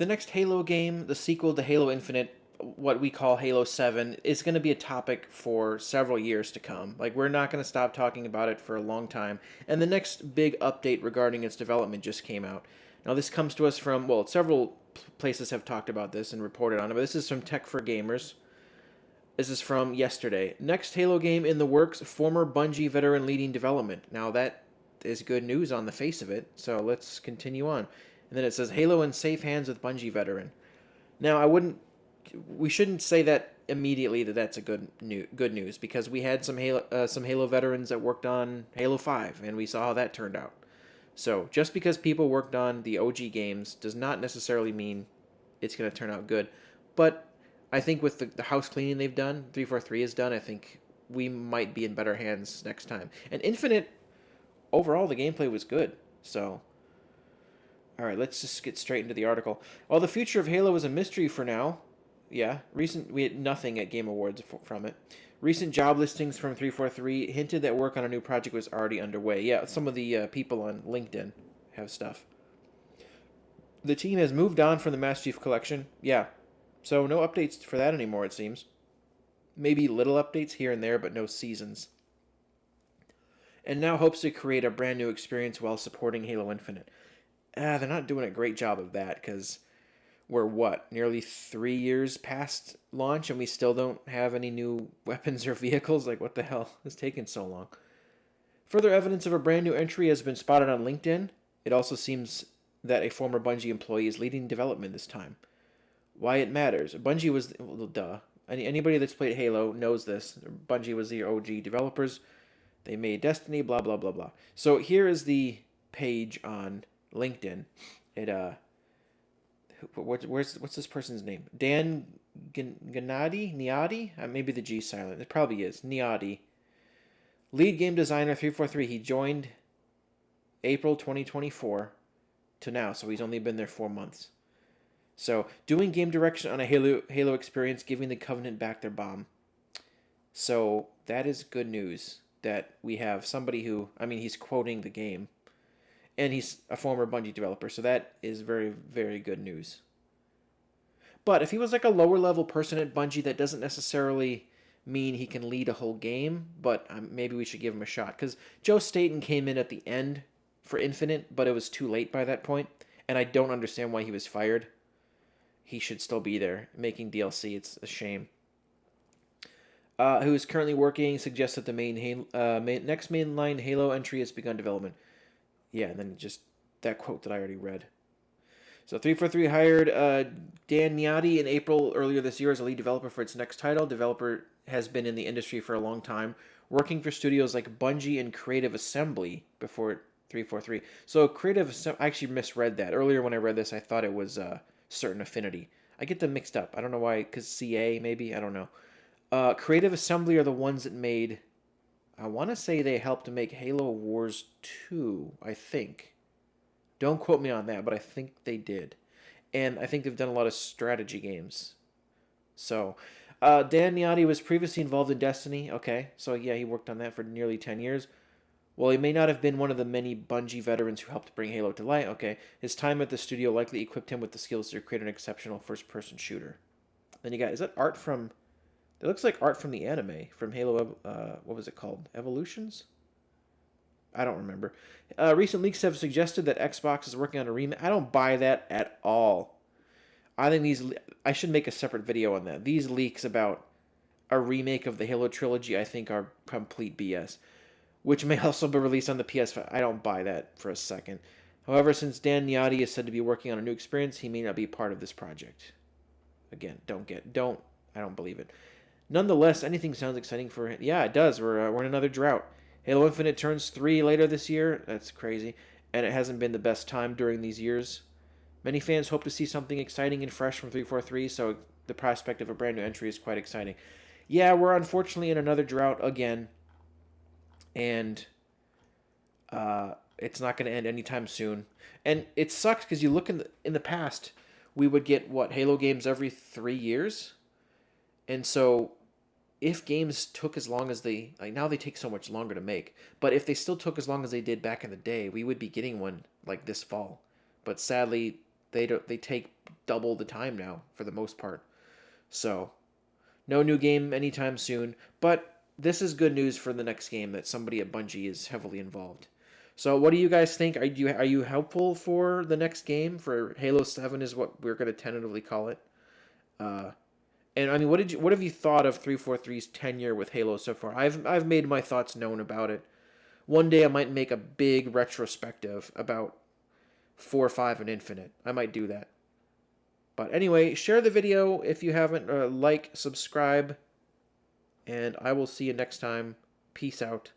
The next Halo game, the sequel to Halo Infinite, what we call Halo 7, is going to be a topic for several years to come. Like, we're not going to stop talking about it for a long time. And the next big update regarding its development just came out. Now, this comes to us from, well, several places have talked about this and reported on it, but this is from Tech for Gamers. This is from yesterday. Next Halo game in the works, former Bungie veteran leading development. Now, that is good news on the face of it, so let's continue on. And then it says Halo in safe hands with Bungie veteran. Now, we shouldn't say that immediately that that's a good news, because we had some Halo veterans that worked on Halo 5, and we saw how that turned out. So just because people worked on the OG games does not necessarily mean it's going to turn out good. But I think with the house cleaning they've done, 343 has done, I think we might be in better hands next time. And Infinite, overall, the gameplay was good. So, all right, let's just get straight into the article. While the future of Halo is a mystery for now, we had nothing at Game Awards from it. Recent job listings from 343 hinted that work on a new project was already underway. Yeah, some of the people on LinkedIn have stuff. The team has moved on from the Master Chief Collection. Yeah, so no updates for that anymore, it seems. Maybe little updates here and there, but no seasons. And now hopes to create a brand new experience while supporting Halo Infinite. They're not doing a great job of that, because we're nearly 3 years past launch and we still don't have any new weapons or vehicles? Like, what the hell is taking so long? Further evidence of a brand new entry has been spotted on LinkedIn. It also seems that a former Bungie employee is leading development this time. Why it matters. Bungie was... Well, duh. Anybody that's played Halo knows this. Bungie was the OG developers. They made Destiny, blah, blah, blah, blah. So here is the page on LinkedIn. What's this person's name? Dan Niadi? Maybe the G silent. It probably is. Niadi. Lead game designer 343. He joined April 2024 to now, so he's only been there 4 months. So, doing game direction on a Halo experience, giving the Covenant back their bomb. So, that is good news that we have somebody who, he's quoting the game. And he's a former Bungie developer, so that is very, very good news. But if he was like a lower level person at Bungie, that doesn't necessarily mean he can lead a whole game, but maybe we should give him a shot. Because Joe Staten came in at the end for Infinite, but it was too late by that point, and I don't understand why he was fired. He should still be there, making DLC. It's a shame. Who is currently working, suggests that the next mainline Halo entry has begun development. Yeah, and then just that quote that I already read. So 343 hired Dan Niadi in April earlier this year as a lead developer for its next title. Developer has been in the industry for a long time, working for studios like Bungie and Creative Assembly before 343. So Creative Assembly, I actually misread that. Earlier when I read this, I thought it was Certain Affinity. I get them mixed up. I don't know why, because CA maybe? I don't know. Creative Assembly are the ones that made... I want to say they helped to make Halo Wars 2, I think. Don't quote me on that, but I think they did. And I think they've done a lot of strategy games. So, Dan Niadi was previously involved in Destiny. Okay, so yeah, he worked on that for nearly 10 years. Well, he may not have been one of the many Bungie veterans who helped bring Halo to light. Okay, his time at the studio likely equipped him with the skills to create an exceptional first-person shooter. Then you got, is that art from... It looks like art from the anime, from Halo, what was it called? Evolutions? I don't remember. Recent leaks have suggested that Xbox is working on a remake. I don't buy that at all. I think I should make a separate video on that. These leaks about a remake of the Halo trilogy, I think, are complete BS. Which may also be released on the PS5. I don't buy that for a second. However, since Dan Niadi is said to be working on a new experience, he may not be part of this project. Again, I don't believe it. Nonetheless, anything sounds exciting for him. Yeah, it does. We're in another drought. Halo Infinite turns 3 later this year. That's crazy. And it hasn't been the best time during these years. Many fans hope to see something exciting and fresh from 343, so the prospect of a brand new entry is quite exciting. Yeah, we're unfortunately in another drought again. And it's not going to end anytime soon. And it sucks because you look in the past, we would get, Halo games every 3 years? And so if games took as long as they... Like, now they take so much longer to make. But if they still took as long as they did back in the day, we would be getting one, like, this fall. But sadly, They take double the time now for the most part. So, no new game anytime soon, but this is good news for the next game that somebody at Bungie is heavily involved. So, what do you guys think? Are you helpful for the next game? For Halo 7 is what we're going to tentatively call it. Uh, and I mean, what have you thought of 343's tenure with Halo so far? I've made my thoughts known about it. One day I might make a big retrospective about 4, 5, and Infinite. I might do that. But anyway, share the video if you haven't. Like, subscribe, and I will see you next time. Peace out.